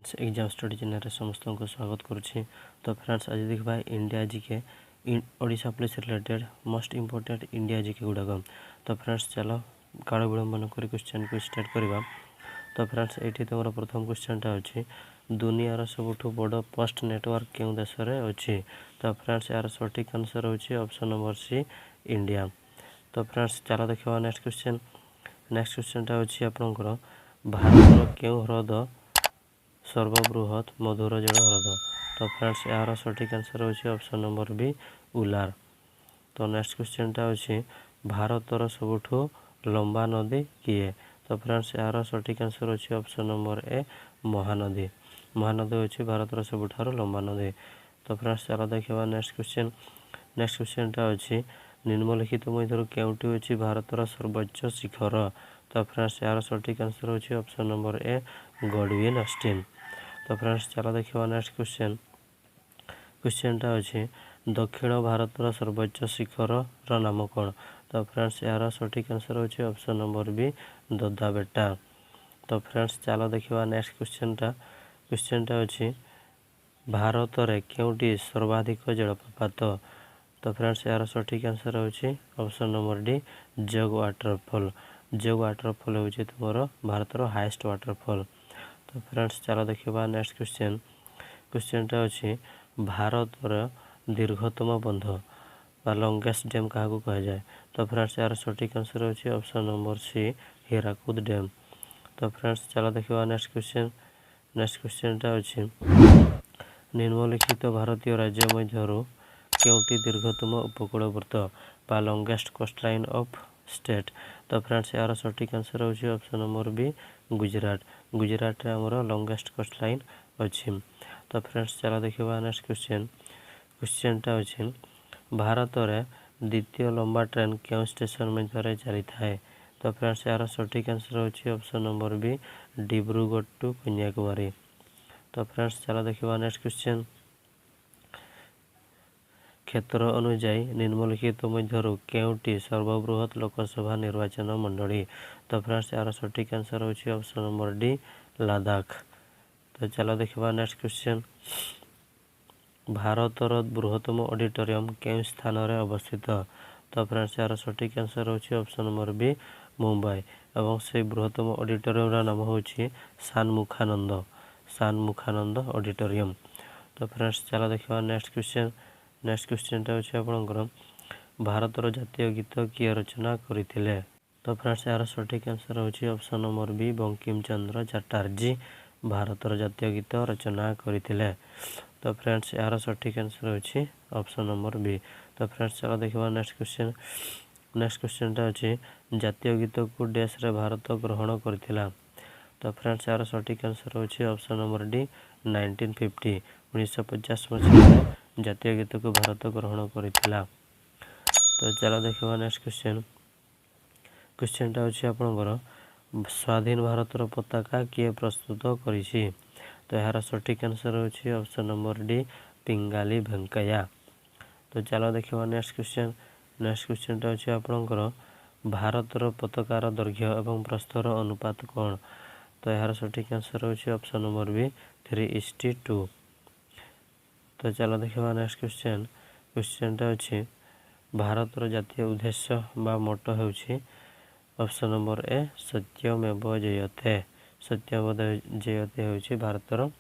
Friends exam study channel समस्त को स्वागत करुच्ची। तो फ्रेंड्स आज देखा India GK Odisha police related most important India GK गुड़ाक। तो फ्रेंड्स चलो काल विलंबन कर क्वेश्चन को स्टार्ट करवा। तो फ्रेंड्स ये तुम प्रथम क्वेश्चनटा अच्छी दुनियार सबुठ बड़ पोस्ट नेटवर्क क्यों देश में अच्छी। तो फ्रेंड्स यार सठिक आंसर होची ऑप्शन नंबर सी इंडिया। तो फ्रेंड्स चलो देखा नेक्स्ट क्वेश्चनटा अच्छी आपंकर भारत क्यों ह्रद सर्वबृहत मधुर जल ह्रद। तो फ्रेंड्स यार सठिक आंसर होची ऑप्शन नंबर बी उलार। तो नेक्स्ट क्वेश्चनटा अच्छी भारतर सबुठु लंबा नदी किए। तो फ्रेंड्स यार सठिक आंसर होची option number A Mahanadi. Mahanadi होची भारतर सबुठारु लंबा नदी। तो फ्रेंड्स चलो देखा नेक्स्ट क्वेश्चनटा अच्छी निम्नलिखित मध्य केउटी होची भारतर सर्वोच्च शिखर। तो फ्रेंड्स यार सठिक आंसर होची option number A Godwin Austen. तो फ्रेंड्स चलो देखा नेक्स्ट क्वेश्चनटा अच्छी दक्षिण भारतर सर्वोच्च शिखर नाम कौन। तो फ्रेंड्स यार सठिक आंसर होची ऑप्शन नंबर बी दोदाबेटा। तो फ्रेंड्स चलो देखा नेक्स्ट क्वेश्चनटा अच्छी भारत में क्योंटी सर्वाधिक जलप्रपात। तो फ्रेंड्स यार सठिक आंसर होची ऑप्शन नंबर डी जग वाटरफॉल। जग वाटरफॉल होची तुमर भारतर हाईएस्ट वाटरफॉल। तो फ्रेंड्स चलो देखा नेक्स्ट क्वेश्चनटा अच्छी भारतर दीर्घतम बंध बा लंगेस्ट डैम क्या कह जाए। तो फ्रेंड्स यार सठिक आंसर होची option number C Hirakud dam. तो फ्रेंड्स चलो देखा नेक्स्ट क्वेश्चनटा अच्छी निम्नलिखित भारतीय राज्य मध्य केउटी दीर्घतम उपकूलवर्त बा लंगेस्ट कोस्टलाइन ऑफ स्टेट। तो फ्रेंड्स यार सठिक आंसर होची option number B Gujarat. Gujarat रे हमर लंगेस्ट कोस्टलाइन अच्छी। तो फ्रेंड्स चलो देखा नेक्स्ट क्वेश्चनटा अच्छी भारत रे द्वितीय लंबा ट्रेन क्यों स्टेशन मध्य चली थाए। तो फ्रेंड्स यार सठिक आंसर होची option number B Dibrugarh to Kanyakumari. तो फ्रेंड्स चलो देखा नेक्स्ट क्षेत्र अनुजाई निम्नलिखित मध्य केउटी सर्वबृहत लोकसभा निर्वाचन मंडली। तो फ्रेंड्स यार सठिक आंसर होची ऑप्शन नंबर डी लद्दाख। तो चलो देखा नेक्स्ट भारतर बृहत्तम ऑडिटोरियम केउ स्थान में अवस्थित। तो फ्रेंड्स यार सठिक आंसर होची ऑप्शन नंबर बी मुंबई एवं से बृहत्तम ऑडिटोरियम नाम होची सानमुखानंद ऑडिटोरियम। तो फ्रेंड्स चलो देखा नेक्स्ट क्वेश्चनटा अच्छे आपंकर भारतर जातीय गीत किए रचना करथिले। तो फ्रेंड्स यार सठिक आंसर होची option number B Bankim Chandra Chatterjee भारतर जातीय गीत रचना करथिले। तो फ्रेंड्स यार सठिक आंसर होची ऑप्शन नंबर बी। तो फ्रेंड्स चलो देखा नेक्स्ट क्वेश्चनटा अच्छी जातीय गीत को देश रे भारत ग्रहण करथिला। तो फ्रेंड्स यार सठिक आंसर होची ऑप्शन नंबर डी 1950 1950 मसीह जातीय गीत को भारत ग्रहण करथिला। तो चलो देखा नेक्स्ट क्वेश्चनटा अच्छी आपंकर स्वाधीन भारतर पताका किए प्रस्तुत करिछि। तो यार सठिक आंसर होची option number D Pingali Venkaiah. तो चलो देखा नेक्स्ट क्वेश्चनटा अच्छी आपंकर भारतर पताकार दैर्घ्य एवं प्रस्थर अनुपात कौन। तो यार सठिक आंसर होची ऑप्शन नंबर बी 3:2। तो चलो देखा नेक्स्ट क्वेश्चनटा अच्छी भारतर जातीय उद्देश्य बा मोटो होची ऑप्शन नंबर ए सत्यमेव जयते। सत्यमेव जयते होची भारतर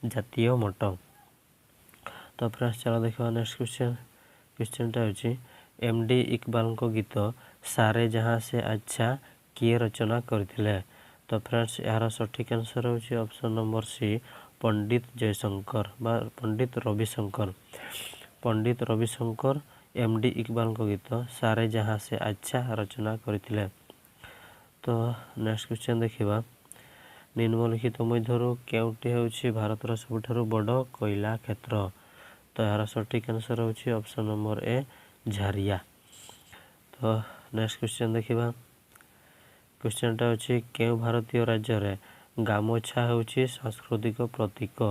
जातीय मोटो। तो फ्रेंड्स चलो देखा नेक्स्ट क्वेश्चनटा अच्छी एमडी इकबाल को गीत सारे जहाँ से अच्छा किए रचना करथिले। तो फ्रेंड्स यार सठिक आंसर होची ऑप्शन नंबर सी पंडित जयशंकर बा पंडित रविशंकर। पंडित रविशंकर एमडी इकबाल को गीत सारे जहाँ से अच्छा रचना करथिले। तो नेक्स्ट क्वेश्चन देखा निम्नलिखित मध्य केउटी होची भारतर सबुठारु बड़ कोयला क्षेत्र। तो यार सठिक आंसर होची ऑप्शन नंबर ए झारिया। तो नेक्स्ट क्वेश्चन देखा क्वेश्चनटा अच्छी केउ भारतीय राज्य रे गामोछा होची सांस्कृतिक प्रतीक।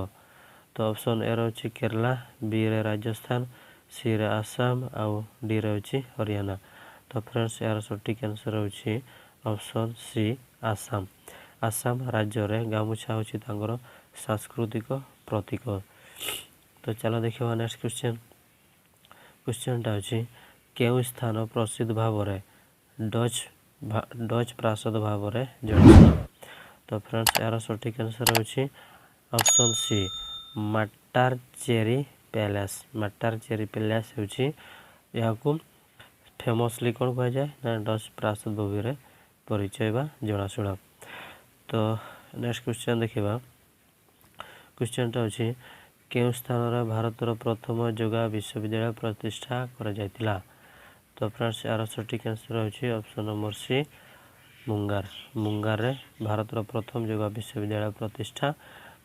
तो ऑप्शन ए रोची केरला बी रे राजस्थान सी रे आसाम आउ डी रे होची हरियाणा। तो फ्रेंड्स यार सठिक आंसर होची ऑप्शन सी आसाम। आसाम राज्य रे गामुछा होची तांगर सांस्कृतिक प्रतीक। तो चलो देखा नेक्स्ट क्वेश्चनटा अच्छी केउ स्थान प्रसिद्ध भाव डच प्रासाद भाव जनाशुना। तो फ्रेंड्स यार सठिक आंसर होची ऑप्शन सी माट्टारचेरी पैलेस होची याकू फेमसली कौन कह जाए ना डच प्रासाद भाव परिचय बा जनाशुना। तो नेक्स्ट क्वेश्चन देखा क्वेश्चनटा अच्छी केउ स्थान भारतर प्रथम योगा विश्वविद्यालय प्रतिष्ठा करा जायतिला। तो फ्रेंड्स यार सठिक आंसर होची ऑप्शन नंबर सी मुंगार रे भारतर प्रथम योगा विश्वविद्यालय प्रतिष्ठा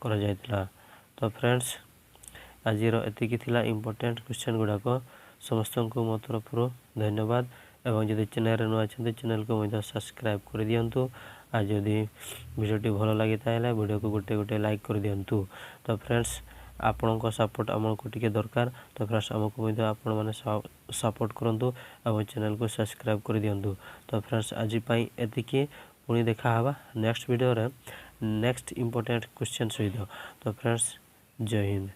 करा जायतिला। तो फ्रेंड्स आज एतिकी थिला इम्पोर्टेंट क्वेश्चन गुड़ाक समस्त को मो तरफ धन्यवाद एवं जदि चैनल नुआ चैनल को सब्सक्राइब कर दियंतु। आज जदि वीडियोटी भल लगी वीडियो को गोटे लाइक कर दियंतु। तो फ्रेंड्स आपण सपोर्ट आमको टिके दरकार। तो फ्रेंड्स आमको आपण मैंने सपोर्ट करूँ और चैनल को सब्सक्राइब कर दियंतु। तो फ्रेंड्स आज एतिकी पुणी देखा हवा नेक्स्ट वीडियो रे नेक्स्ट इम्पोर्टेंट क्वेश्चन सहित। तो फ्रेंड्स जय हिंद।